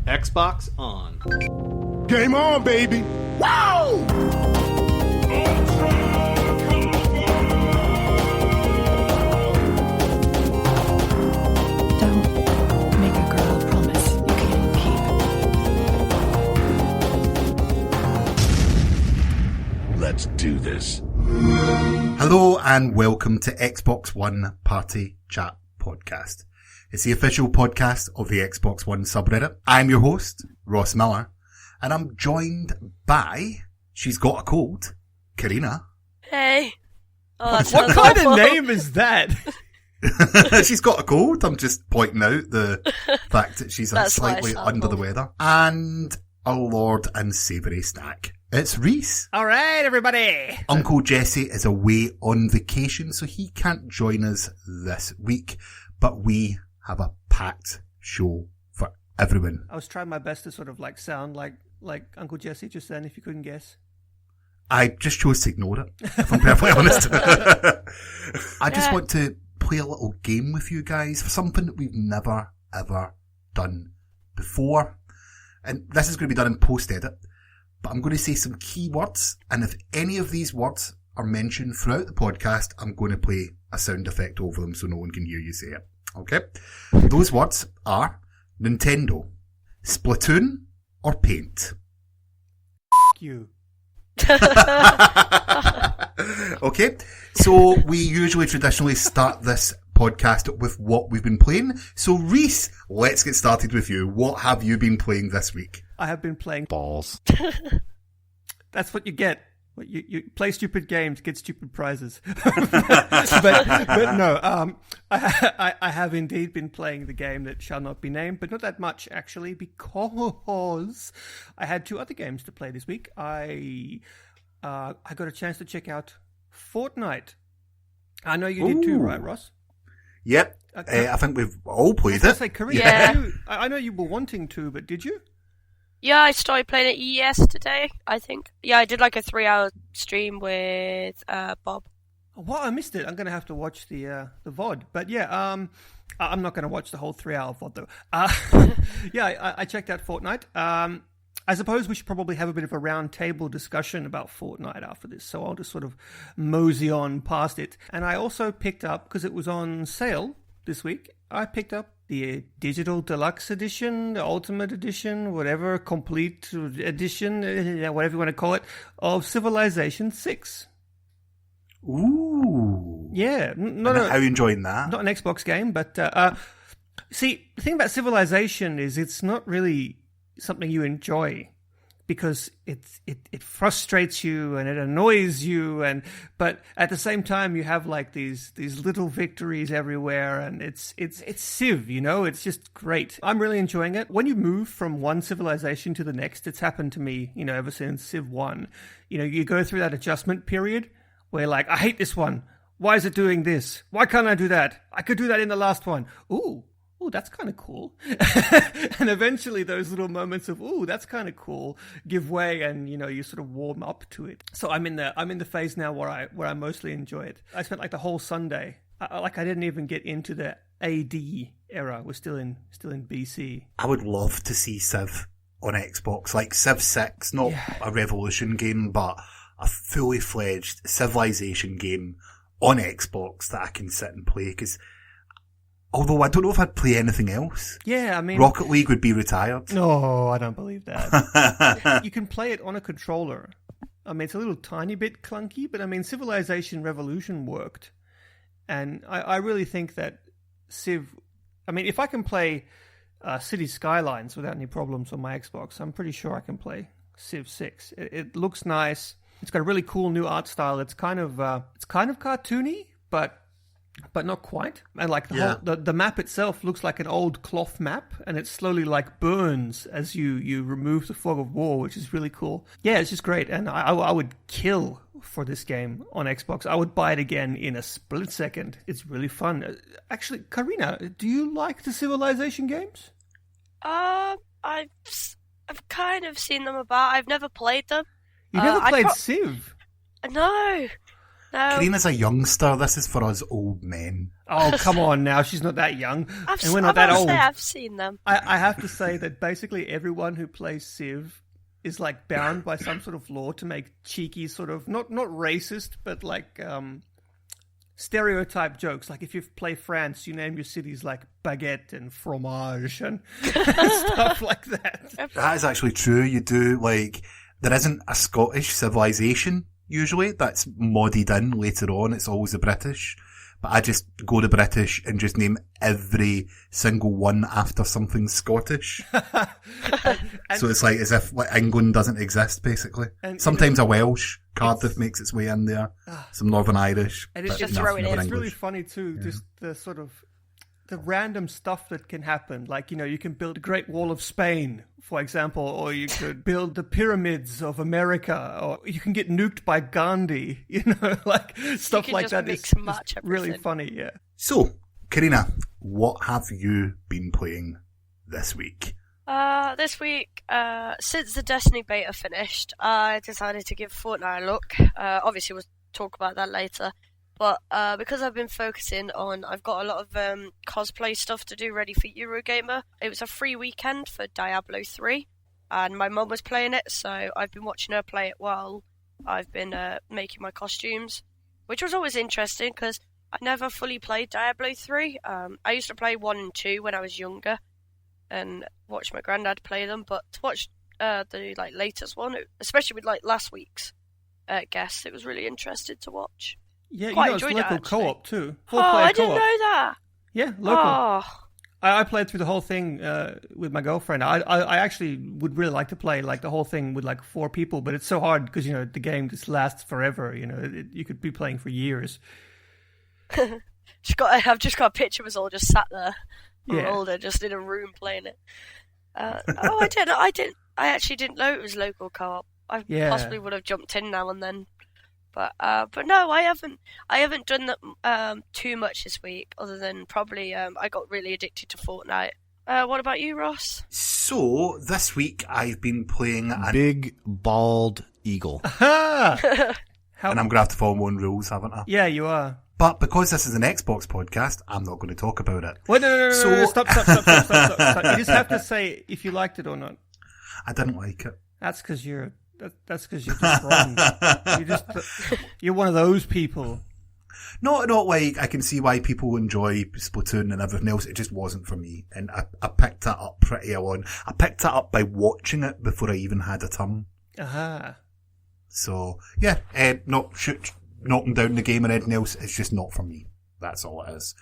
Xbox on. Game on, baby! Wow! Don't make a girl a promise you can't keep. Let's do this. Hello and welcome to Xbox One Party Chat Podcast. It's the official podcast of the Xbox One subreddit. I'm your host, Ross Miller, and I'm joined by, she's got a cold, Carina. Hey. Oh, that What sounds kind awful. of name is that? She's got a cold. I'm just pointing out the fact that she's That's why I slightly sound under the cold. weather. And our Lord and Savoury snack. It's Rhys. All right, everybody. Uncle Jesse is away on vacation, so he can't join us this week, but we have a packed show for everyone. I was trying my best to sort of like sound like Uncle Jesse just then, if you couldn't guess. I just chose to ignore it, if I'm perfectly honest. I just want to play a little game with you guys for something that we've never, ever done before. And this is going to be done in post-edit, but I'm going to say some keywords, and if any of these words are mentioned throughout the podcast, I'm going to play a sound effect over them so no one can hear you say it. Okay? Those words are Nintendo, Splatoon, or Paint. F*** you. Okay, so we usually traditionally start this podcast with what we've been playing. So Rhys, let's get started with you. What have you been playing this week? I have been playing. Balls. That's what you get. You play stupid games, get stupid prizes. but no, I have indeed been playing the game that shall not be named, but not that much actually, because I had two other games to play this week. I got a chance to check out Fortnight. I know you did too, right, Ross? Yep, Okay. I think we've all played I was gonna it. say, Carina, Yeah. I know you were wanting to, but did you? Yeah, I started playing it yesterday, I think. Yeah, I did like a 3-hour stream with Bob. What? I missed it. I'm going to have to watch the VOD. But yeah, I'm not going to watch the whole 3-hour VOD though. Yeah, I checked out Fortnite. I suppose we should probably have a bit of a round table discussion about Fortnite after this. So I'll just sort of mosey on past it. And I also picked up, because it was on sale this week, I picked up the digital deluxe edition, the ultimate edition, whatever, complete edition, whatever you want to call it, of Civilization 6. Ooh. Yeah. How are you enjoying that? Not an Xbox game, but see, the thing about Civilization is it's not really something you enjoy, because it frustrates you and it annoys you, but at the same time you have like these little victories everywhere, and it's Civ, you know, it's just great. I'm really enjoying it. When you move from one civilization to the next, it's happened to me, you know, ever since Civ 1. You know, you go through that adjustment period where like, I hate this one. Why is it doing this? Why can't I do that? I could do that in the last one. Ooh, that's kind of cool. And eventually those little moments of, that's kind of cool, give way, and, you know, you sort of warm up to it. So I'm in the phase now where I mostly enjoy it. I spent like the whole Sunday, I didn't even get into the AD era. We're still in BC. I would love to see Civ on Xbox, like Civ 6, not a Revolution game, but a fully fledged Civilization game on Xbox that I can sit and play, because although I don't know if I'd play anything else. Yeah, I mean, Rocket League would be retired. No, I don't believe that. You can play it on a controller. I mean, it's a little tiny bit clunky, but I mean, Civilization Revolution worked. And I really think that Civ... I mean, if I can play City Skylines without any problems on my Xbox, I'm pretty sure I can play Civ 6. It looks nice. It's got a really cool new art style. It's kind of cartoony, but not quite. And like the map itself looks like an old cloth map, and it slowly like burns as you remove the fog of war, which is really cool. Yeah, it's just great, and I would kill for this game on Xbox. I would buy it again in a split second. It's really fun. Actually, Carina, do you like the Civilization games? I've kind of seen them about. I've never played them. You never played Civ? No, Karina's a youngster. This is for us old men. Oh, come on now. She's not that young. And we're not I've that old. I've seen them. I have to say that basically everyone who plays Civ is like bound by some sort of law to make cheeky sort of, not racist, but like stereotype jokes. Like if you play France, you name your cities like baguette and fromage and stuff like that. That is actually true. You do, like, there isn't a Scottish civilization usually that's modded in later on. It's always the British. But I just go to British and just name every single one after something Scottish. So it's like as if like England doesn't exist, basically. And, Sometimes a Welsh. Cardiff makes its way in there. Some Northern Irish. And it's just throw it in. It's really funny too, just the sort of the random stuff that can happen. Like, you know, you can build a Great Wall of Spain, for example, or you could build the pyramids of America, or you can get nuked by Gandhi, you know, like stuff like that. It's really funny, yeah. So, Carina, what have you been playing this week? This week, since the Destiny beta finished, I decided to give Fortnite a look. Obviously, we'll talk about that later. But because I've been focusing on, I've got a lot of cosplay stuff to do ready for Eurogamer. It was a free weekend for Diablo 3, and my mum was playing it, so I've been watching her play it while I've been making my costumes, which was always interesting because I never fully played Diablo 3. I used to play 1 and 2 when I was younger, and watch my granddad play them. But to watch the latest one, especially with last week's guest, it was really interesting to watch. Yeah, Quite it's local co-op too. I didn't know that. Yeah, local. Oh. I played through the whole thing with my girlfriend. I actually would really like to play like the whole thing with like 4 people, but it's so hard because, you know, the game just lasts forever. You know, you could be playing for years. I've just got a picture of us all just sat there, Yeah. older, just in a room playing it. I actually didn't know it was local co-op. I possibly would have jumped in now and then. But no, I haven't done that too much this week, other than probably I got really addicted to Fortnite. What about you, Ross? So, this week I've been playing a Big Bald Eagle. Aha! and I'm going to have to follow my own rules, haven't I? Yeah, you are. But because this is an Xbox podcast, I'm not going to talk about it. Wait, no, stop. You just have to say if you liked it or not. I didn't like it. That's because you're just wrong. You're one of those people. Not like, I can see why people enjoy Splatoon and everything else. It just wasn't for me. And I picked that up pretty early on. I picked that up by watching it before I even had a turn. Aha. So, yeah, knocking down the game and anything else, it's just not for me. That's all it is.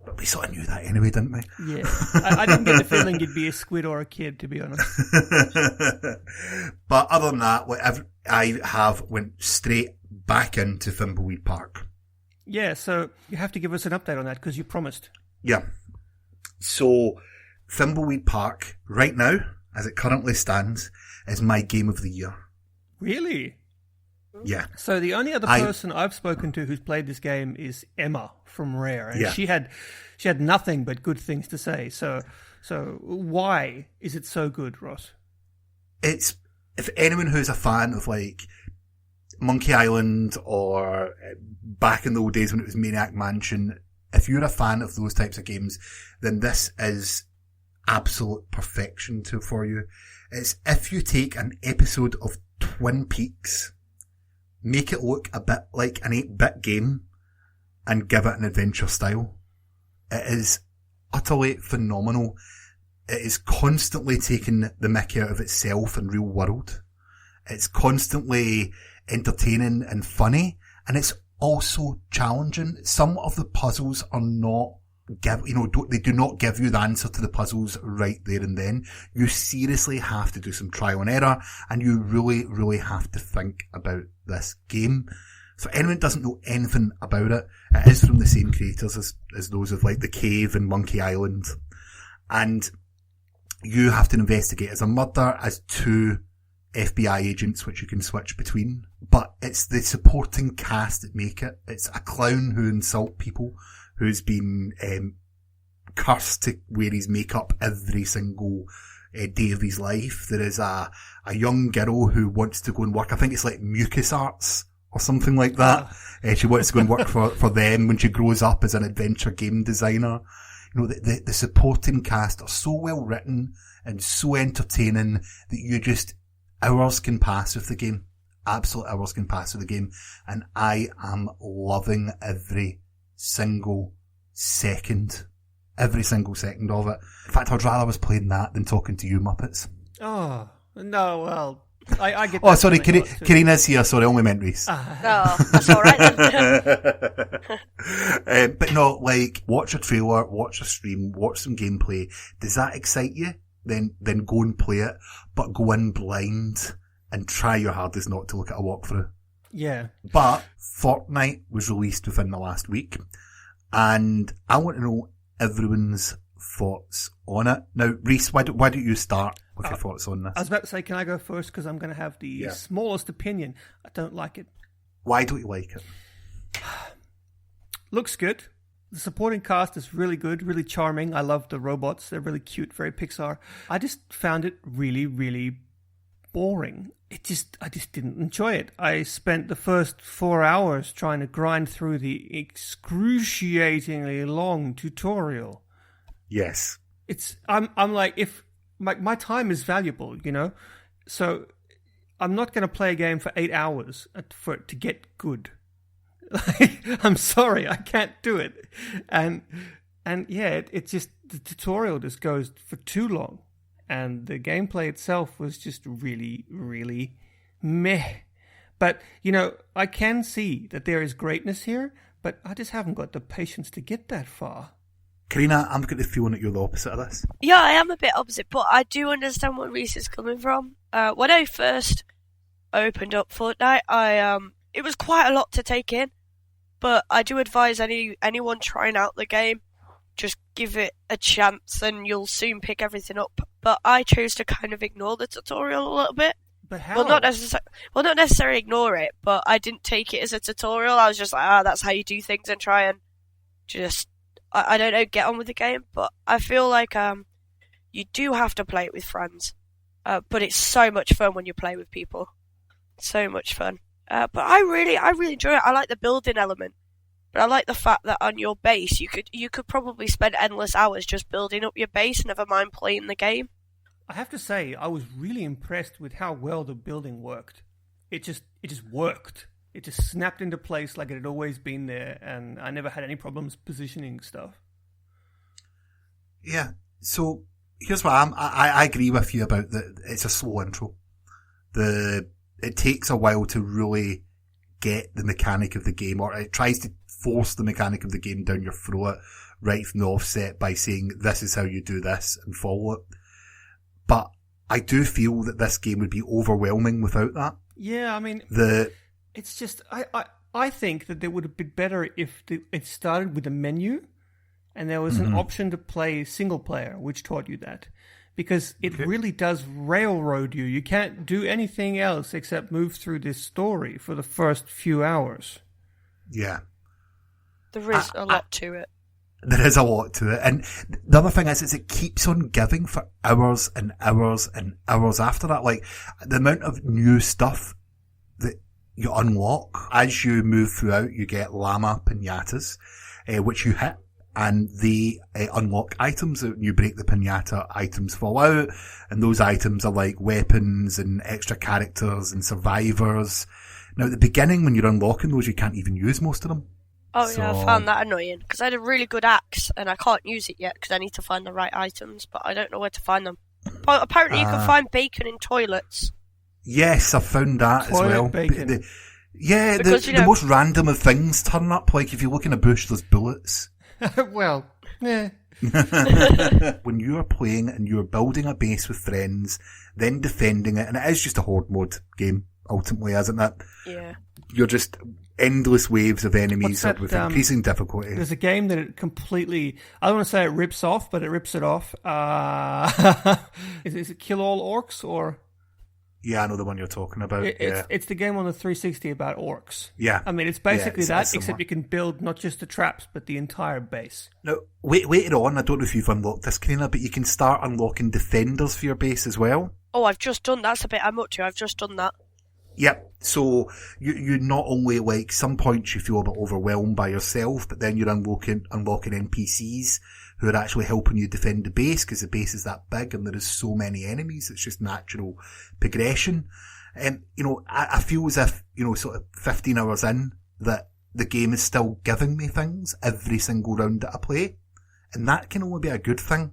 But we sort of knew that anyway, didn't we? Yeah. I didn't get the feeling you'd be a squid or a kid, to be honest. But other than that, I have went straight back into Thimbleweed Park. Yeah, so you have to give us an update on that because you promised. Yeah. So, Thimbleweed Park, right now, as it currently stands, is my game of the year. Really? Yeah. So the only other person I've spoken to who's played this game is Emma from Rare, and she had nothing but good things to say. So why is it so good, Ross? It's, if anyone who's a fan of like Monkey Island or back in the old days when it was Maniac Mansion, if you're a fan of those types of games, then this is absolute perfection for you. It's if you take an episode of Twin Peaks, make it look a bit like an 8-bit game, and give it an adventure style. It is utterly phenomenal. It is constantly taking the mickey out of itself in real world. It's constantly entertaining and funny, and it's also challenging. Some of the puzzles are not they do not give you the answer to the puzzles right there and then. You seriously have to do some trial and error, and you really, really have to think about this game. So anyone that doesn't know anything about it, it is from the same creators as those of like The Cave and Monkey Island. And you have to investigate as a murderer, as 2 FBI agents, which you can switch between. But it's the supporting cast that make it. It's a clown who insults people, who's been cursed to wear his makeup every single day of his life. There is a young girl who wants to go and work, I think it's like Mucus Arts or something like that. She wants to go and work for them when she grows up as an adventure game designer. You know, the supporting cast are so well written and so entertaining that you just, hours can pass with the game. Absolute hours can pass with the game. And I am loving every single second of it. In fact, I'd rather I was playing that than talking to you Muppets. Oh, no, well, I get that. Oh, sorry, Carina's here. Sorry, only meant Rhys. Oh, that's alright then. But no, like, watch a trailer, watch a stream, watch some gameplay. Does that excite you? Then go and play it, but go in blind and try your hardest not to look at a walkthrough. Yeah. But Fortnight was released within the last week, and I want to know everyone's thoughts on it. Now, Rhys, why don't you start with your thoughts on this? I was about to say, can I go first? Because I'm going to have the smallest opinion. I don't like it. Why don't you like it? Looks good. The supporting cast is really good, really charming. I love the robots. They're really cute, very Pixar. I just found it really, really boring. I just didn't enjoy it. I spent the first 4 hours trying to grind through the excruciatingly long tutorial. Yes. I'm like, if my time is valuable, you know, so I'm not going to play a game for 8 hours for it to get good. Like, I'm sorry, I can't do it. And yeah, it just, the tutorial just goes for too long. And the gameplay itself was just really, really meh. But, you know, I can see that there is greatness here, but I just haven't got the patience to get that far. Carina, I'm getting the feeling that you're the opposite of this. Yeah, I am a bit opposite, but I do understand where Rhys is coming from. When I first opened up Fortnite, it was quite a lot to take in, but I do advise anyone trying out the game, just give it a chance and you'll soon pick everything up. But I chose to kind of ignore the tutorial a little bit. But how? Well, not necessarily ignore it, but I didn't take it as a tutorial. I was just like, that's how you do things, and try and just, I don't know, get on with the game. But I feel like you do have to play it with friends. But it's so much fun when you play with people. So much fun. But I really enjoy it. I like the building element. But I like the fact that on your base, you could probably spend endless hours just building up your base, never mind playing the game. I have to say, I was really impressed with how well the building worked. It just worked. It just snapped into place like it had always been there, and I never had any problems positioning stuff. Yeah, so here's what I agree with you about that. It's a slow intro. It takes a while to really get the mechanic of the game, or it tries to force the mechanic of the game down your throat right from the offset by saying this is how you do this and follow it. But I do feel that this game would be overwhelming without that. Yeah, I mean, it's just I think that it would have been better if it started with a menu and there was an option to play single player, which taught you that. Because it really does railroad you. You can't do anything else except move through this story for the first few hours. Yeah. There is a lot to it. There is a lot to it. And the other thing is it keeps on giving for hours and hours and hours after that. Like, the amount of new stuff that you unlock as you move throughout, you get llama piñatas, which you hit. And they unlock items. When you break the piñata, items fall out. And those items are like weapons and extra characters and survivors. Now, at the beginning, when you're unlocking those, you can't even use most of them. Oh, yeah, I found that annoying. Because I had a really good axe, and I can't use it yet because I need to find the right items, but I don't know where to find them. But apparently you can find bacon in toilets. Yes, I found that Toilet as well. bacon. The most random of things turn up. Like, if you look in a bush, there's bullets. Well, yeah. When you're playing and you're building a base with friends, then defending it, and it is just a horde mode game, ultimately, isn't it? Yeah. You're just endless waves of enemies that, with increasing difficulty. There's a game that it completely, I don't want to say it rips off, but it rips it off. Is it Kill All Orcs, or? Yeah, I know the one you're talking about. It's the game on the 360 about orcs. Yeah. I mean, it's basically it's except you can build not just the traps, but the entire base. Now, later on, I don't know if you've unlocked this, Carina, but you can start unlocking defenders for your base as well. Oh, I've just done that. That's the bit I'm up to. I've just done that. Yep. So you not only, like, some points you feel a bit overwhelmed by yourself, but then you're unlocking NPCs who are actually helping you defend the base, because the base is that big and there is so many enemies. It's just natural progression. And, I feel as if, sort of 15 hours in, that the game is still giving me things every single round that I play. And that can only be a good thing.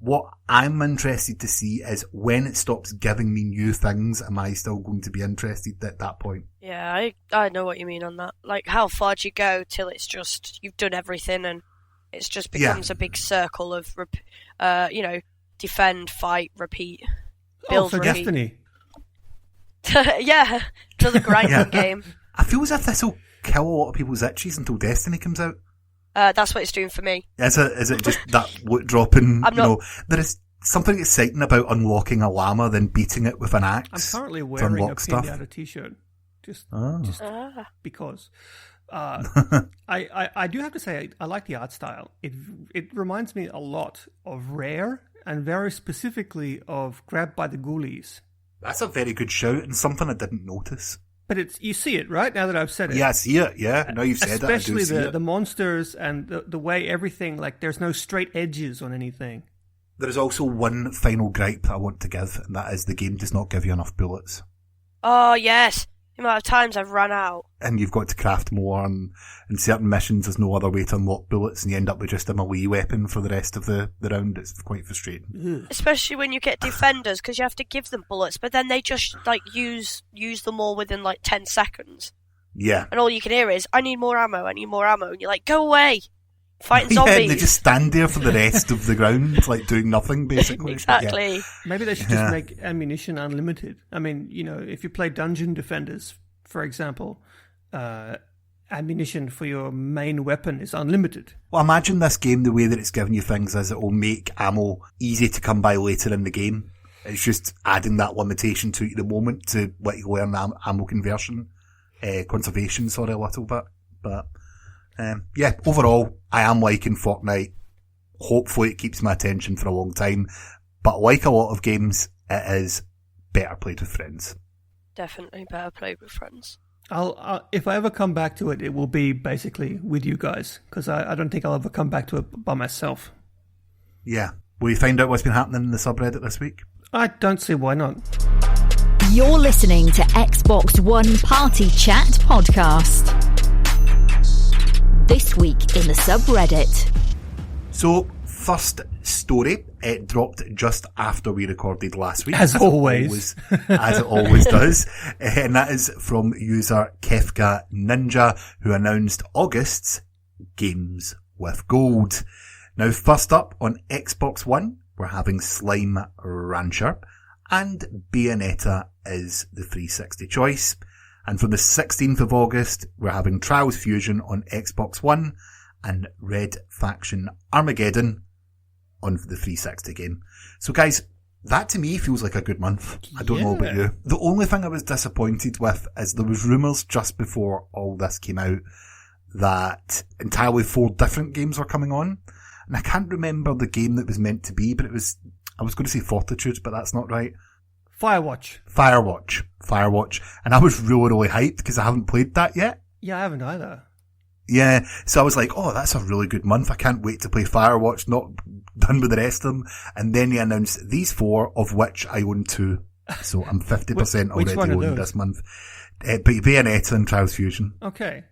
What I'm interested to see is when it stops giving me new things, am I still going to be interested at that point? Yeah, I know what you mean on that. Like, how far do you go till it's just, you've done everything and it just becomes a big circle of, defend, fight, repeat, build, for repeat. Destiny. Yeah, another grinding game. I feel as if this will kill a lot of people's itches until Destiny comes out. That's what it's doing for me. Is it just that loot dropping? There is something exciting about unlocking a llama, then beating it with an axe. I'm currently wearing a stuff. Pinata t-shirt, just because. I do have to say I like the art style. It reminds me a lot of Rare, and very specifically of Grabbed by the Ghoulies. That's a very good shout, and something I didn't notice. But you see it, right? Now that I've said it. Yeah, I see it. Yeah, now you've said it. Especially the monsters and the way everything, like, there's no straight edges on anything. There is also one final gripe that I want to give, and that is the game does not give you enough bullets. Oh, yes. The amount of times I've run out. And you've got to craft more, and in certain missions there's no other way to unlock bullets, and you end up with just a melee weapon for the rest of the round. It's quite frustrating. Especially when you get defenders, because you have to give them bullets, but then they just, like, use them all within, like, 10 seconds. Yeah. And all you can hear is, I need more ammo, and you're like, go away! Fighting zombies! Yeah, and they just stand there for the rest of the ground, like, doing nothing, basically. Exactly. Yeah. Maybe they should just make ammunition unlimited. I mean, if you play Dungeon Defenders, for example, ammunition for your main weapon is unlimited. Well, imagine this game, the way that it's giving you things is it will make ammo easy to come by later in the game. It's just adding that limitation to it at the moment to let you learn ammo conversion, conservation, a little bit. But, overall, I am liking Fortnite. Hopefully it keeps my attention for a long time. But like a lot of games, it is better played with friends. Definitely better played with friends. I'll if I ever come back to it, it will be basically with you guys, because I don't think I'll ever come back to it by myself. Yeah. Will you find out what's been happening in the subreddit this week? I don't see why not. You're listening to Xbox One Party Chat podcast. This week in the subreddit. So, first story, it dropped just after we recorded last week. As always. As it always does. And that is from user Kefka Ninja, who announced August's Games with Gold. Now, first up on Xbox One, we're having Slime Rancher, and Bayonetta is the 360 choice. And from the 16th of August, we're having Trials Fusion on Xbox One, and Red Faction Armageddon on the 360 game. So guys, that to me feels like a good month. I don't know about you. The only thing I was disappointed with is there was rumours just before all this came out that entirely 4 different games were coming on. And I can't remember the game that was meant to be, but I was going to say Fortitude, but that's not right. Firewatch. And I was really, really hyped because I haven't played that yet. Yeah, I haven't either. Yeah, so I was like, oh, that's a really good month. I can't wait to play Firewatch, not done with the rest of them. And then he announced these 4, of which I own 2. So I'm 50% already owned this month. Bayonetta and Trials Fusion. Okay.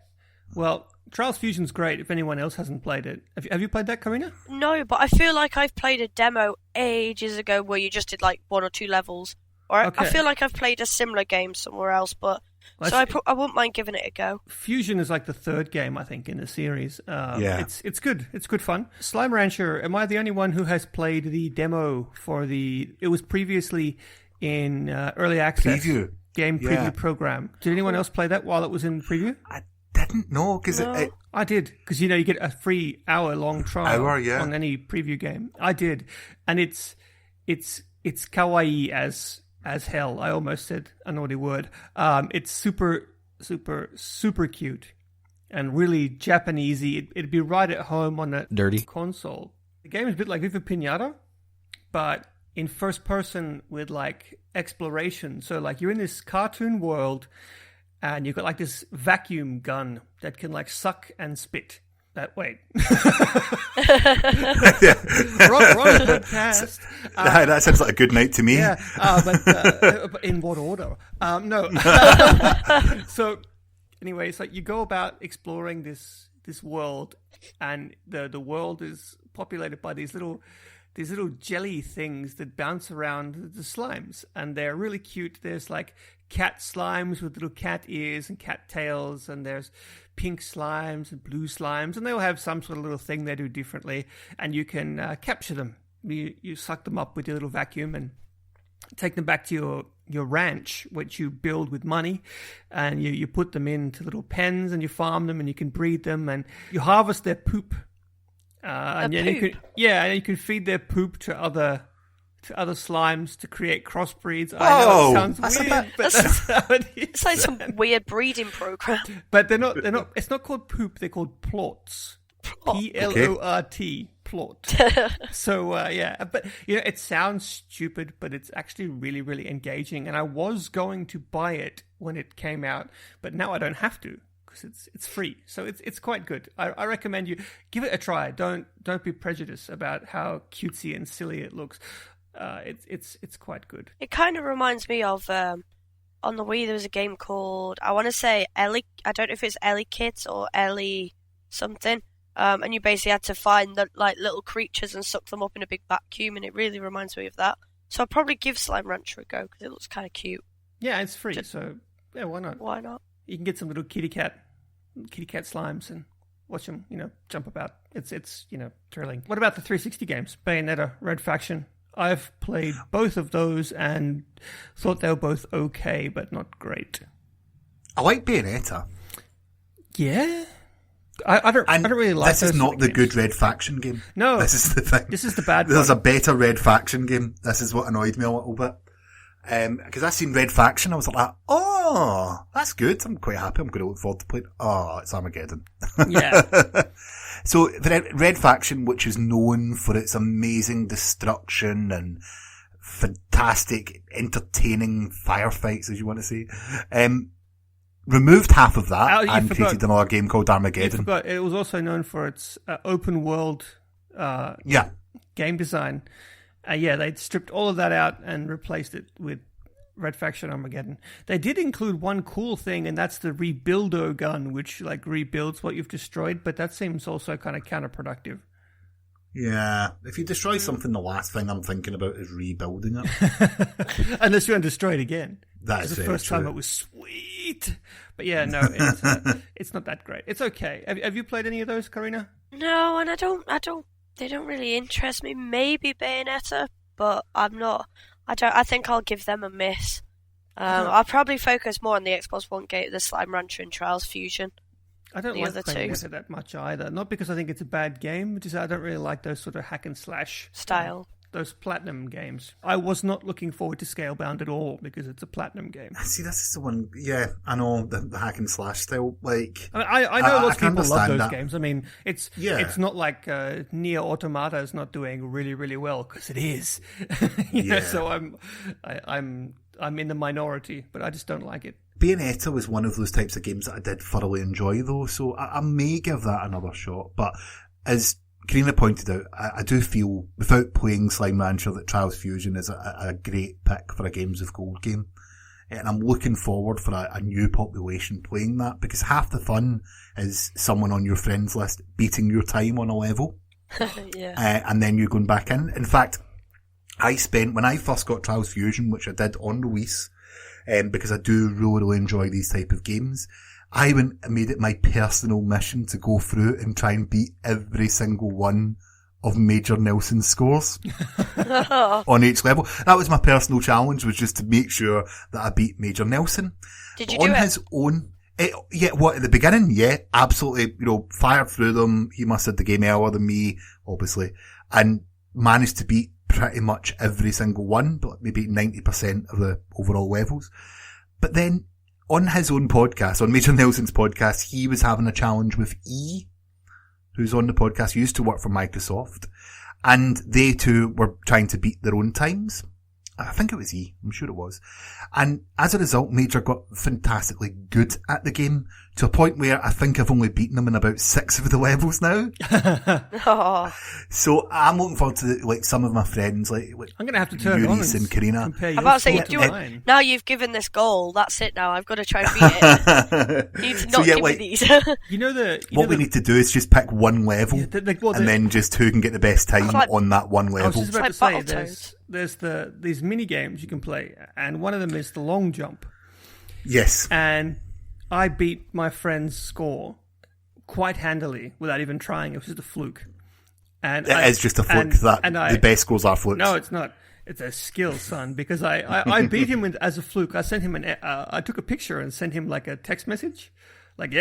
Well, Trials Fusion's great if anyone else hasn't played it. Have you played that, Carina? No, but I feel like I've played a demo ages ago where you just did like 1 or 2 levels. Or I feel like I've played a similar game somewhere else, but I wouldn't mind giving it a go. Fusion is like the 3rd game, I think, in the series. It's good. It's good fun. Slime Rancher, am I the only one who has played the demo for it was previously in early access game preview program. Did anyone else play that while it was in preview? I didn't know, because I did, because you get a free hour-long trial on any preview game. I did, and it's kawaii as hell. I almost said a naughty word. It's super, super, super cute and really Japanesey. It'd be right at home on a dirty console. The game is a bit like Viva Pinata, but in first person with like exploration. So like you're in this cartoon world and you've got like this vacuum gun that can like suck and spit. Wait. wrong podcast. That sounds like a good night to me. Yeah, but in what order? No. So anyway, it's like you go about exploring this world, and the world is populated by these little jelly things that bounce around the slimes, and they're really cute. There's like cat slimes with little cat ears and cat tails, and there's pink slimes and blue slimes, and they all have some sort of little thing they do differently, and you can capture them. You suck them up with your little vacuum and take them back to your ranch, which you build with money, and you put them into little pens, and you farm them, and you can breed them, and you harvest their poop. And you can feed their poop to other slimes to create crossbreeds. I know it sounds weird, but that's how it is. It's like some weird breeding program. But they're not. It's not called poop. They're called plorts. Plort. Plort. So but it sounds stupid, but it's actually really, really engaging. And I was going to buy it when it came out, but now I don't have to. It's free, so it's quite good. I recommend you give it a try. Don't be prejudiced about how cutesy and silly it looks. It's quite good. It kind of reminds me of on the Wii there was a game called, I want to say Ellie. I don't know if it's Ellie Kids or Ellie something. And you basically had to find the like little creatures and suck them up in a big vacuum, and it really reminds me of that. So I'll probably give Slime Rancher a go because it looks kind of cute. Yeah, it's free, so yeah, why not? Why not? You can get some little kitty cat slimes and watch them, jump about. It's thrilling. What about the 360 games? Bayonetta, Red Faction. I've played both of those and thought they were both okay, but not great. I like Bayonetta. Yeah. I don't really like this. Is not the good Red Faction game. No. This is the thing. This is the bad There's one. a better Red Faction game. This is what annoyed me a little bit. Because I seen Red Faction, I was like, oh, that's good. I'm quite happy. I'm going to look forward to playing. Oh, it's Armageddon. Yeah. So the Red Faction, which is known for its amazing destruction and fantastic, entertaining firefights, as you want to say, removed half of that and created another game called Armageddon. You forgot. It was also known for its open world game design. They'd stripped all of that out and replaced it with Red Faction Armageddon. They did include one cool thing, and that's the Rebuildo gun, which like rebuilds what you've destroyed, but that seems also kind of counterproductive. Yeah, if you destroy something, the last thing I'm thinking about is rebuilding it. Unless you're going to destroy it again. That is the first time it was sweet. But yeah, no, it's not that great. It's okay. Have you played any of those, Carina? No, and I don't. They don't really interest me. Maybe Bayonetta, but I'm not. I think I'll give them a miss. I'll probably focus more on the Xbox One game, the Slime Rancher and Trials Fusion. I don't like Bayonetta that much either. Not because I think it's a bad game, just I don't really like those sort of hack and slash style. Those platinum games. I was not looking forward to Scalebound at all because it's a platinum game. See, this is the one. Yeah, I know the hack and slash style. Like, I know lots of people love those games. I mean, it's not like Nier Automata is not doing really, really well because it is. So I'm in the minority, but I just don't like it. Bayonetta was one of those types of games that I did thoroughly enjoy, though, so I may give that another shot. But as Carina pointed out, I do feel, without playing Slime Rancher, that Trials Fusion is a great pick for a Games of Gold game. And I'm looking forward for a new population playing that, because half the fun is someone on your friends list beating your time on a level. And then you're going back in. In fact, when I first got Trials Fusion, which I did on release, because I do really, really enjoy these type of games, I made it my personal mission to go through and try and beat every single one of Major Nelson's scores on each level. That was my personal challenge, was just to make sure that I beat Major Nelson. Did you do it? On his own. At the beginning? Yeah, absolutely. Fired through them. He must have had the game earlier than me, obviously, and managed to beat pretty much every single one, but maybe 90% of the overall levels. But then, on his own podcast, on Major Nelson's podcast, he was having a challenge with E, who's on the podcast. He used to work for Microsoft. And they too were trying to beat their own times. I think it was E. I'm sure it was. And as a result, Major got fantastically good at the game to a point where I think I've only beaten him in about 6 of the levels now. Oh. So I'm looking forward to some of my friends, like I'm going to have to turn it on Rhys and Carina. compare I'm your about to say, score to mine. now you've given this goal, that's it now. I've got to try and beat it. You need to not give me these. What we need to do is just pick one level and then just who can get the best time on that one level. I was just about to like say, there's these mini games you can play, and one of them is the long jump. Yes. And I beat my friend's score quite handily without even trying. It was just a fluke. And it is just a fluke. The best scores are flukes. No, it's not. It's a skill, son, because I beat him as a fluke. I sent him I took a picture and sent him like a text message. Like,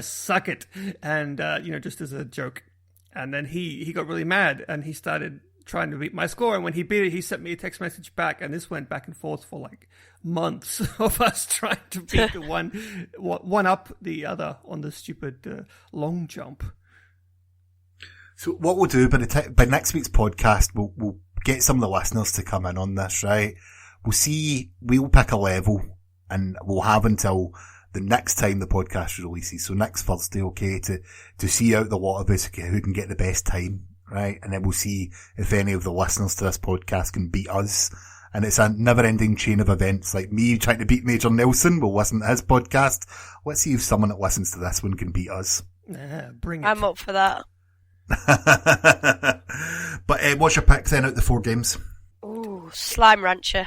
suck it. And, just as a joke. And then he got really mad and he started trying to beat my score, and when he beat it, he sent me a text message back, and this went back and forth for like months of us trying to beat the one up the other on the stupid long jump. So what we'll do by next week's podcast, we'll get some of the listeners to come in on this, right? We'll pick a level, and we'll have until the next time the podcast releases, so next Thursday, okay, to see out the lot of us who can get the best time. Right, and then we'll see if any of the listeners to this podcast can beat us. And it's a never-ending chain of events, like me trying to beat Major Nelson. We'll listen to his podcast. Let's see if someone that listens to this one can beat us. Bring it. I'm up for that. But what's your pick then out the 4 games? Ooh, Slime Rancher.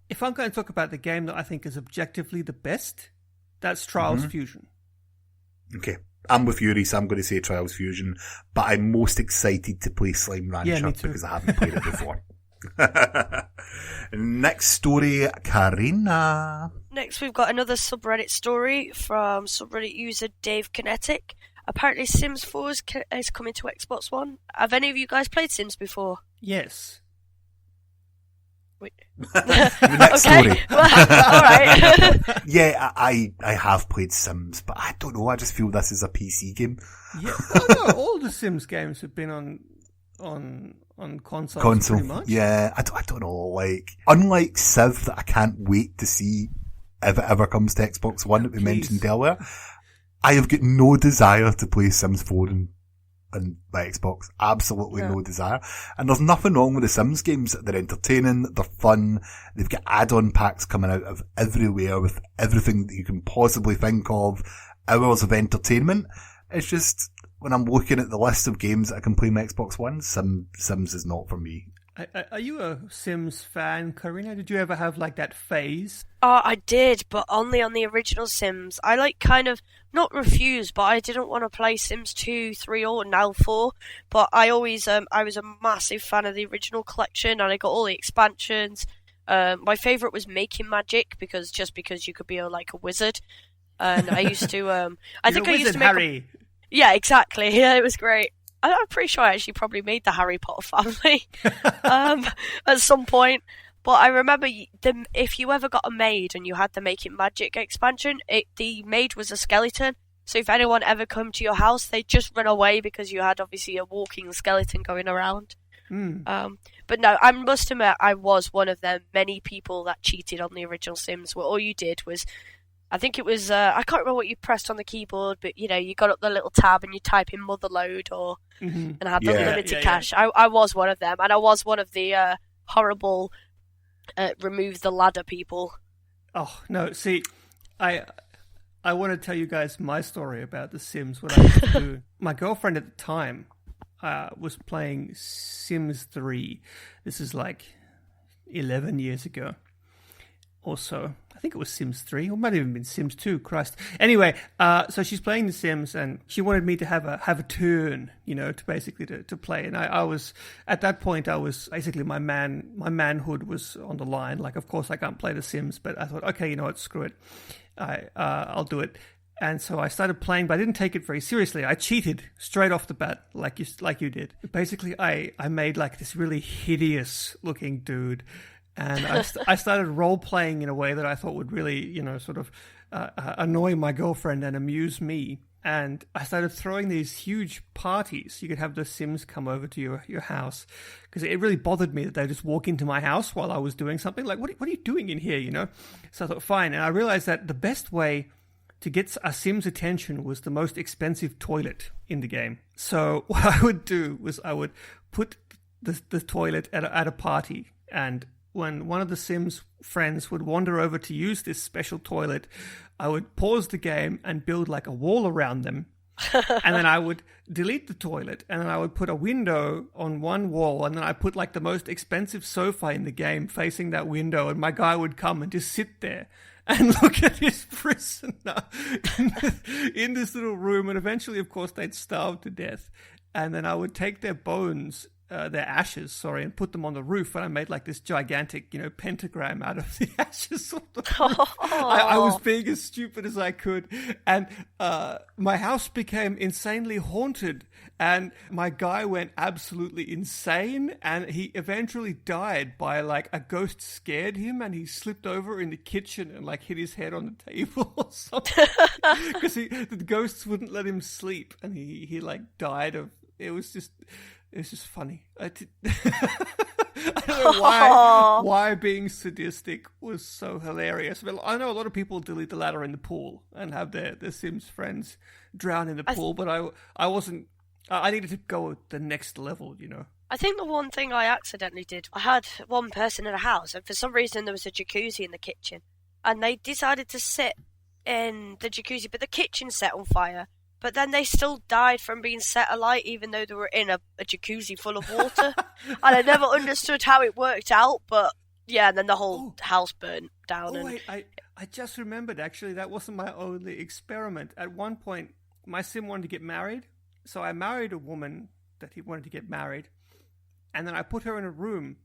If I'm going to talk about the game that I think is objectively the best, that's Trials Fusion. Okay. I'm with you, Rhys. I'm going to say Trials Fusion, but I'm most excited to play Slime Rancher because I haven't played it before. Next story, Carina. Next, we've got another subreddit story from subreddit user Dave Kinetic. Apparently, Sims 4 is coming to Xbox One. Have any of you guys played Sims before? Yes. Wait. The next story. All right. Yeah, I have played Sims, but I don't know. I just feel this is a PC game. Yeah, no, all the Sims games have been on consoles pretty much. Yeah, I don't know. Like, unlike Civ, that I can't wait to see if it ever comes to Xbox One that we mentioned earlier, I have got no desire to play Sims 4 and my Xbox. Absolutely no desire. And there's nothing wrong with the Sims games. They're entertaining, they're fun, they've got add-on packs coming out of everywhere with everything that you can possibly think of, hours of entertainment. It's just, when I'm looking at the list of games that I can play on my Xbox One, Sims is not for me. Are you a Sims fan, Carina? Did you ever have like that phase? Oh, I did, but only on the original Sims. I kind of, not refused, but I didn't want to play Sims 2, 3 or now 4. But I always, I was a massive fan of the original collection and I got all the expansions. My favourite was Making Magic because you could be like a wizard. And I used to, I think I used to make Harry. Yeah, exactly. Yeah, it was great. I'm pretty sure I actually probably made the Harry Potter family at some point. But I remember if you ever got a maid and you had the Making Magic expansion, the maid was a skeleton. So if anyone ever come to your house, they'd just run away because you had obviously a walking skeleton going around. But no, I must admit I was one of the many people that cheated on the original Sims where all you did was, I think it was, I can't remember what you pressed on the keyboard, but you got up the little tab and you type in motherload and have the limited cache. I was one of them, and I was one of the horrible remove the ladder people. Oh, no, see, I want to tell you guys my story about The Sims, what I used to do. My girlfriend at the time was playing Sims 3. This is like 11 years ago or so. I think it was Sims 3, or might have even been Sims 2, Christ. Anyway, so she's playing The Sims, and she wanted me to have a turn, to basically to play. And I was, at that point, I was basically my manhood was on the line. Like, of course, I can't play The Sims, but I thought, okay, you know what, screw it. I'll do it. And so I started playing, but I didn't take it very seriously. I cheated straight off the bat, like you did. Basically, I made like this really hideous looking dude. And I started role-playing in a way that I thought would really, sort of annoy my girlfriend and amuse me. And I started throwing these huge parties. You could have the Sims come over to your house, because it really bothered me that they just walk into my house while I was doing something. Like, what are you doing in here, you know? So I thought, fine. And I realized that the best way to get a Sim's attention was the most expensive toilet in the game. So what I would do was I would put the toilet at a party, and when one of the Sims friends would wander over to use this special toilet, I would pause the game and build like a wall around them. And then I would delete the toilet, and then I would put a window on one wall, and then I put like the most expensive sofa in the game facing that window, and my guy would come and just sit there and look at his prisoner in this little room. And eventually, of course, they'd starve to death. And then I would take their bones, their ashes, and put them on the roof. And I made like this gigantic, pentagram out of the ashes on the roof. I was being as stupid as I could. And my house became insanely haunted. And my guy went absolutely insane. And he eventually died by like a ghost scared him. And he slipped over in the kitchen and like hit his head on the table or something. Because the ghosts wouldn't let him sleep. And he like died of... It was just funny. I don't know why being sadistic was so hilarious. But I know a lot of people delete the ladder in the pool and have their Sims friends drown in the pool, but I wasn't. I needed to go the next level, you know. I think the one thing I accidentally did, I had one person in a house, and for some reason there was a jacuzzi in the kitchen, and they decided to sit in the jacuzzi, but the kitchen set on fire. But then they still died from being set alight, even though they were in a jacuzzi full of water. And I never understood how it worked out, but yeah, and then the whole house burned down. Wait, I just remembered, actually, that wasn't my only experiment. At one point, my Sim wanted to get married, so I married a woman that he wanted to get married, and then I put her in a room,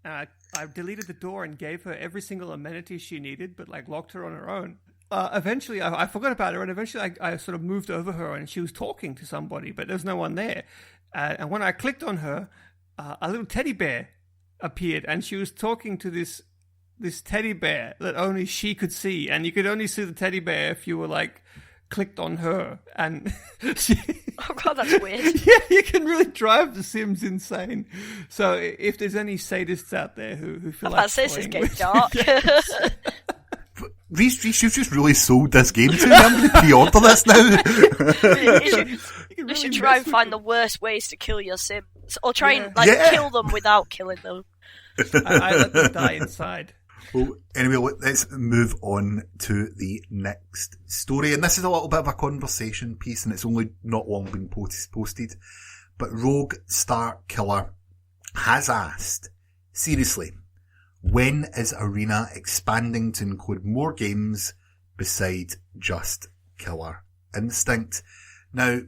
and I deleted the door and gave her every single amenity she needed, but like locked her on her own. Eventually, I forgot about her, and eventually I sort of moved over her, and she was talking to somebody, but there's no one there. And when I clicked on her, a little teddy bear appeared, and she was talking to this teddy bear that only she could see, and you could only see the teddy bear if you were like clicked on her. And oh god, that's weird. Yeah, you can really drive the Sims insane. So if there's any sadists out there who feel like this is getting dark. Rhys, you've just really sold this game to me. I'm going to pre-order this now. You should try and find the worst ways to kill your Sims. Or try and kill them without killing them. I let them die inside. Well, anyway, let's move on to the next story. And this is a little bit of a conversation piece, and it's only not long been posted. But Rogue Star Killer has asked, seriously, when is Arena expanding to include more games besides just Killer Instinct? Now,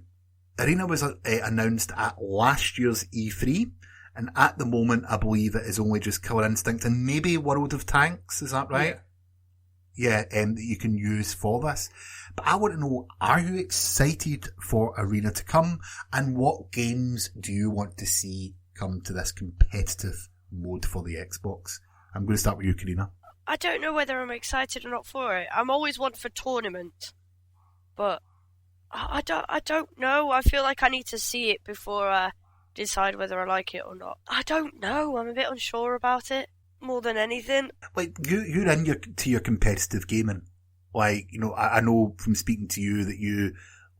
Arena was announced at last year's E3, and at the moment, I believe it is only just Killer Instinct and maybe World of Tanks, is that right? Yeah, that you can use for this. But I want to know, are you excited for Arena to come, and what games do you want to see come to this competitive mode for the Xbox? I'm going to start with you, Carina. I don't know whether I'm excited or not for it. I'm always one for tournaments, but I don't know. I feel like I need to see it before I decide whether I like it or not. I don't know. I'm a bit unsure about it more than anything. Like you're in to your competitive gaming. Like, you know, I know from speaking to you that you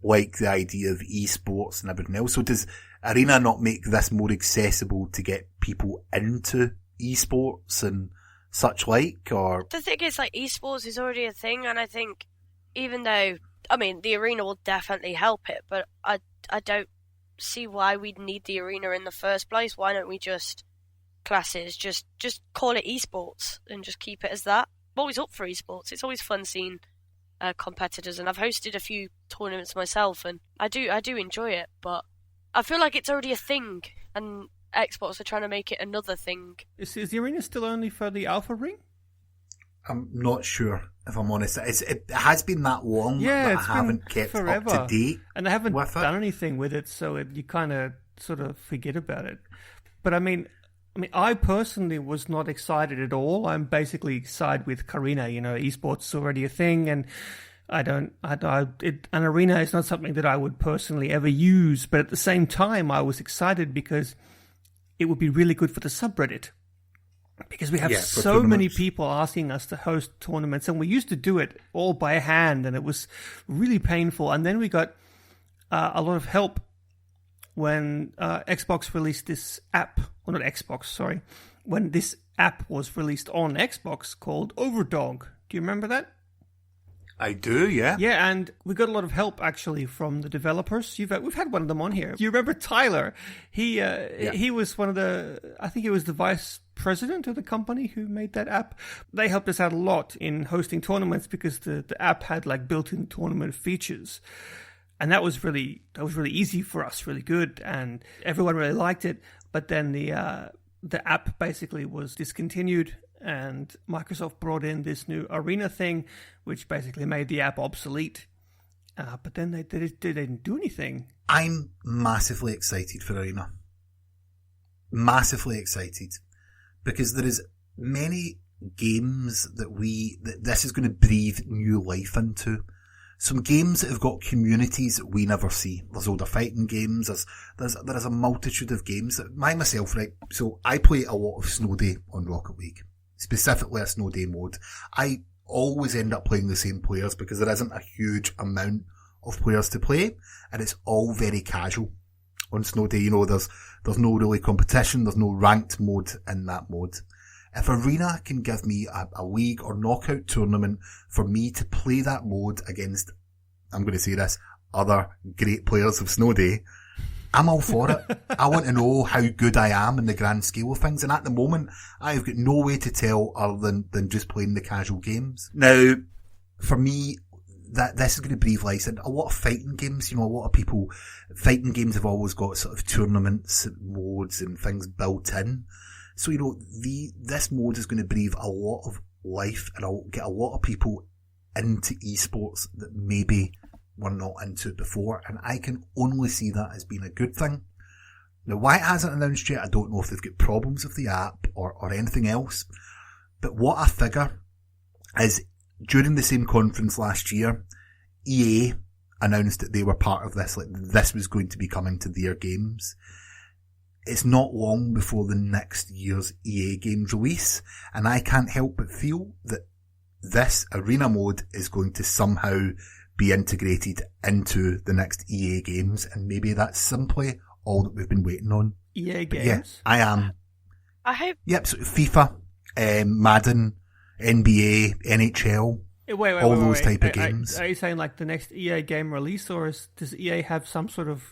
like the idea of esports and everything else. So does Arena not make this more accessible to get people into esports and such like? Or the thing is, like, esports is already a thing, and I think even though, I mean, the Arena will definitely help it, but I don't see why we'd need the Arena in the first place. Why don't we just call it esports and just keep it as that? I'm always up for esports. It's always fun seeing competitors, and I've hosted a few tournaments myself, and I do enjoy it, but I feel like it's already a thing, and Xbox are trying to make it another thing. Is the Arena still only for the Alpha Ring? I'm not sure, if I'm honest. It has been that long that I haven't kept forever up to date. And they haven't done it. anything with it, so you kind of sort of forget about it. But I mean, I personally was not excited at all. I'm basically side with Carina. You know, esports is already a thing, and An arena is not something that I would personally ever use, but at the same time, I was excited because it would be really good for the subreddit. Because we have so many people asking us to host tournaments, and we used to do it all by hand, and it was really painful. And then we got a lot of help when Xbox released this app, well, not Xbox, sorry, when this app was released on Xbox called Overdog. Do you remember that? I do, yeah. Yeah, and we got a lot of help actually from the developers. We've had one of them on here. Do you remember Tyler? He was one of I think he was the vice president of the company who made that app. They helped us out a lot in hosting tournaments because the app had like built-in tournament features. And that was really easy for us, really good, and everyone really liked it. But then the app basically was discontinued, and Microsoft brought in this new Arena thing, which basically made the app obsolete. But then they didn't do anything. I'm massively excited for Arena. Massively excited. Because there is many games that this is going to breathe new life into. Some games that have got communities that we never see. There's older fighting games. There is a multitude of games. Myself, right? So I play a lot of Snow Day on Rocket League. Specifically a Snow Day mode. I always end up playing the same players because there isn't a huge amount of players to play, and it's all very casual on Snow Day. You know, there's no really competition, there's no ranked mode in that mode. If Arena can give me a league or knockout tournament for me to play that mode against, I'm going to say this, other great players of Snow Day, I'm all for it. I want to know how good I am in the grand scale of things. And at the moment, I've got no way to tell other than just playing the casual games. Now, for me, this is going to breathe life. And a lot of fighting games, you know, a lot of people, fighting games have always got sort of tournaments, modes and things built in. So, you know, this mode is going to breathe a lot of life, and I'll get a lot of people into esports that maybe were not into it before, and I can only see that as being a good thing. Now, why it hasn't announced yet, I don't know if they've got problems with the app or anything else, but what I figure is during the same conference last year, EA announced that they were part of this, like this was going to be coming to their games. It's not long before the next year's EA games release, and I can't help but feel that this Arena mode is going to somehow be integrated into the next EA games, and maybe that's simply all that we've been waiting on. EA games? Yeah, I am. I hope... Yep, so FIFA, Madden, NBA, NHL, all those type of games. Are you saying like the next EA game release, or does EA have some sort of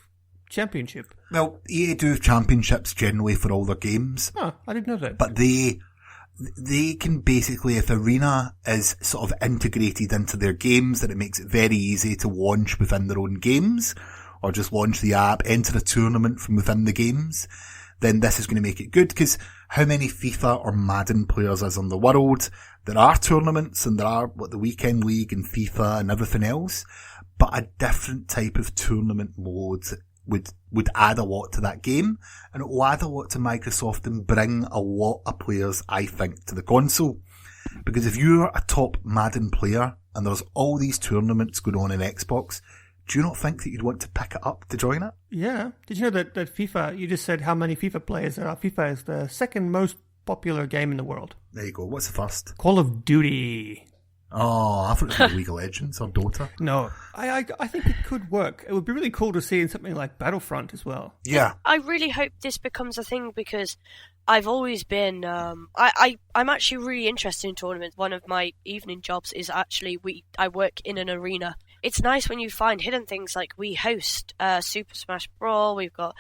championship? Well, EA do championships generally for all their games. Oh, I didn't know that. But they can basically, if Arena is sort of integrated into their games, then it makes it very easy to launch within their own games, or just launch the app, enter a tournament from within the games. Then this is going to make it good, because how many FIFA or Madden players is in the world? There are tournaments, and there are the Weekend League and FIFA and everything else, but a different type of tournament mode would add a lot to that game, and it will add a lot to Microsoft and bring a lot of players, I think, to the console. Because if you're a top Madden player and there's all these tournaments going on in Xbox, do you not think that you'd want to pick it up to join it? Yeah. Did you know that FIFA, you just said how many FIFA players there are. FIFA is the second most popular game in the world. There you go. What's the first? Call of Duty. Oh, I thought it was League of Legends or Dota. No, I think it could work. It would be really cool to see in something like Battlefront as well. Yeah. I really hope this becomes a thing, because I've always been... I'm actually really interested in tournaments. One of my evening jobs is actually I work in an arena. It's nice when you find hidden things, like we host Super Smash Brawl. We've got...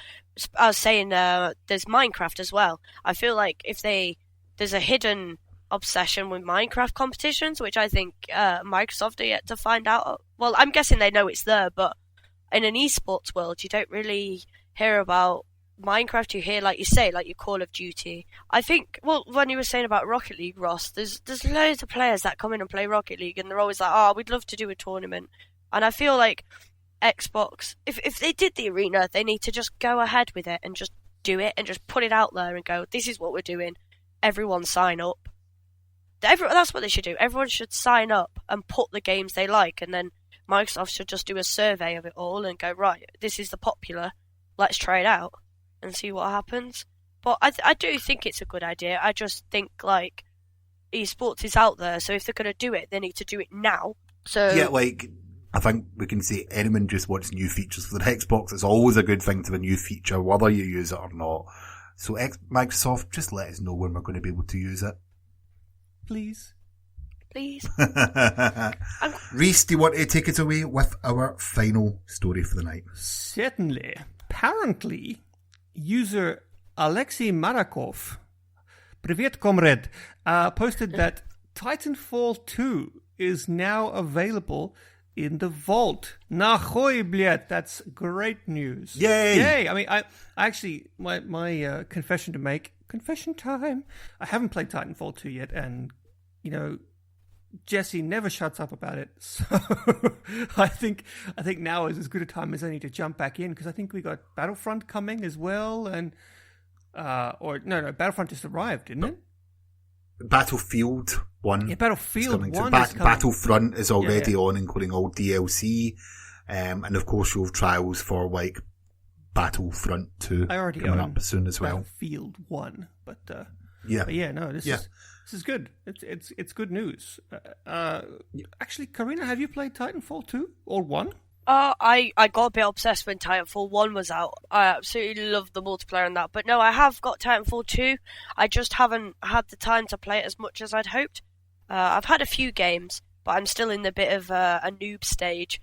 I was saying there's Minecraft as well. I feel like if there's a hidden obsession with Minecraft competitions, which I think Microsoft are yet to find out. Well, I'm guessing they know it's there, but in an esports world, you don't really hear about Minecraft. You hear, like you say, like your Call of Duty. I think, well, when you were saying about Rocket League, Ross, there's loads of players that come in and play Rocket League, and they're always like, oh, we'd love to do a tournament. And I feel like Xbox, if they did the arena, they need to just go ahead with it and just do it and just put it out there and go, this is what we're doing. Everyone sign up. That's what they should do. Everyone should sign up and put the games they like, and then Microsoft should just do a survey of it all and go, right, this is the popular, let's try it out and see what happens. But I do think it's a good idea. I just think, like, esports is out there, so if they're going to do it, they need to do it now. So yeah, like, I think we can say anyone just wants new features for their Xbox. It's always a good thing to have a new feature, whether you use it or not. So Microsoft, just let us know when we're going to be able to use it. Please. Rhys, do you want to take it away with our final story for the night? Certainly. Apparently, user Alexei Marakov, Privet Comrade, posted that Titanfall 2 is now available in the vault. Nahoy, bled. That's great news. Yay! I mean, I actually, my confession to make, confession time. I haven't played Titanfall 2 yet, and, you know, Jesse never shuts up about it. So I think now is as good a time as any to jump back in, because I think we got Battlefront coming as well, and Battlefront just arrived, didn't it? Battlefield 1. Yeah, Battlefield 1 is coming. Battlefront is already on, including all DLC, and of course you'll have trials for, like, Battlefront 2 I already coming own up soon as well. Battlefield 1, but yeah, this is good. It's good news. Actually, Carina, have you played Titanfall 2 or 1? I got a bit obsessed when Titanfall 1 was out. I absolutely loved the multiplayer in that. But no, I have got Titanfall 2. I just haven't had the time to play it as much as I'd hoped. I've had a few games, but I'm still in a bit of a noob stage.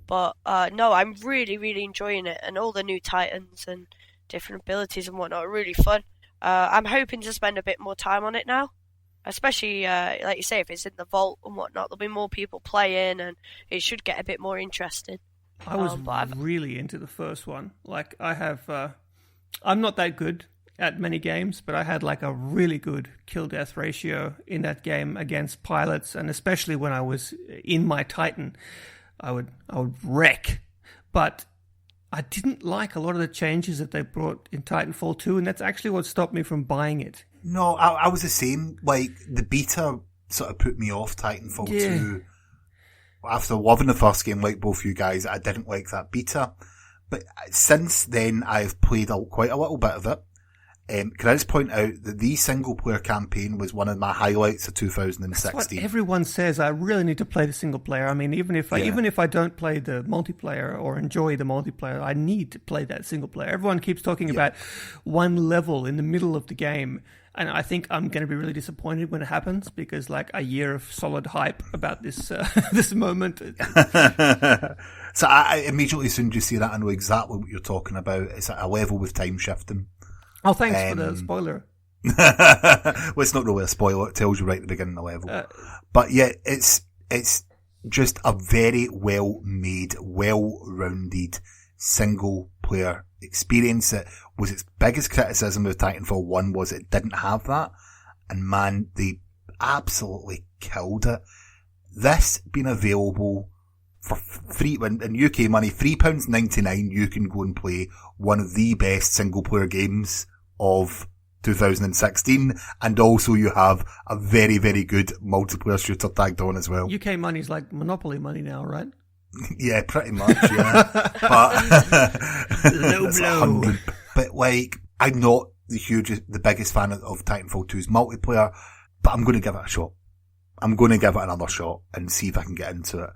But no, I'm really, really enjoying it. And all the new Titans and different abilities and whatnot are really fun. I'm hoping to spend a bit more time on it now. Especially, like you say, if it's in the vault and whatnot, there'll be more people playing, and it should get a bit more interesting. I was really into the first one. Like, I'm not that good at many games, but I had like a really good kill-death ratio in that game against pilots, and especially when I was in my Titan, I would wreck. But I didn't like a lot of the changes that they brought in Titanfall 2, and that's actually what stopped me from buying it. No, I was the same. Like, the beta sort of put me off Titanfall 2. After loving the first game, like both you guys, I didn't like that beta. But since then, I've played quite a little bit of it. Can I just point out that the single-player campaign was one of my highlights of 2016. That's what everyone says. I really need to play the single-player. I mean, even if I don't play the multiplayer or enjoy the multiplayer, I need to play that single-player. Everyone keeps talking about one level in the middle of the game. And I think I'm going to be really disappointed when it happens, because like a year of solid hype about this this moment. So I immediately, as soon as you see that, I know exactly what you're talking about. It's at a level with time shifting. Oh, thanks for the spoiler. Well, it's not really a spoiler. It tells you right at the beginning of the level. But yeah, it's just a very well-made, well-rounded single-player experience. That was its biggest criticism of Titanfall 1 was it didn't have that. And man, they absolutely killed it. This being available for free, in UK money, £3.99, you can go and play one of the best single-player games of 2016, and also you have a very, very good multiplayer shooter tagged on as well. UK money's like Monopoly money now, right? Yeah, pretty much, yeah. But, low blow. But like, I'm not the biggest fan of Titanfall 2's multiplayer, but I'm going to give it a shot. I'm going to give it another shot and see if I can get into it.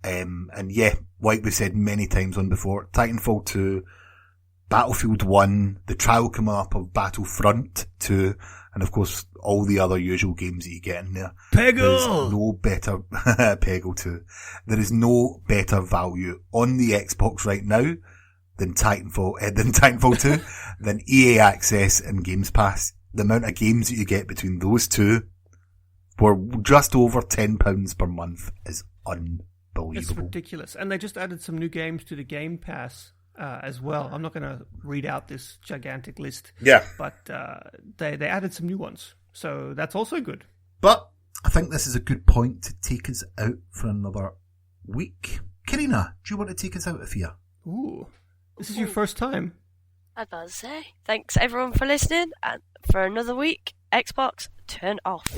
And yeah, like we said many times on before, Titanfall 2, Battlefield 1, the trial coming up of Battlefront 2, and of course all the other usual games that you get in there. Peggle! There's no better, Peggle 2. There is no better value on the Xbox right now than Titanfall 2, than EA Access and Games Pass. The amount of games that you get between those two for just over £10 per month is unbelievable. It's ridiculous. And they just added some new games to the Game Pass as well. I'm not going to read out this gigantic list. Yeah. But they added some new ones. So that's also good. But I think this is a good point to take us out for another week. Carina, do you want to take us out of here? Ooh. This is your first time. I'd about to say. Thanks everyone for listening, and for another week, Xbox, turn off.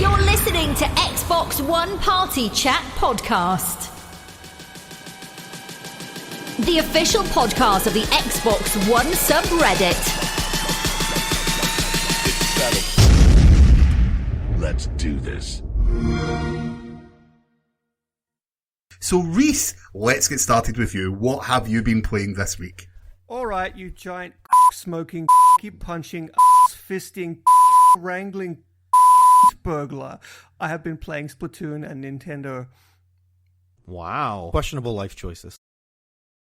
You're listening to Xbox One Party Chat Podcast, the official podcast of the Xbox One subreddit. Let's do this. So, Rhys, let's get started with you. What have you been playing this week? All right, you giant smoking, punching, fisting, wrangling burglar. I have been playing Splatoon and Nintendo. Wow. Questionable life choices.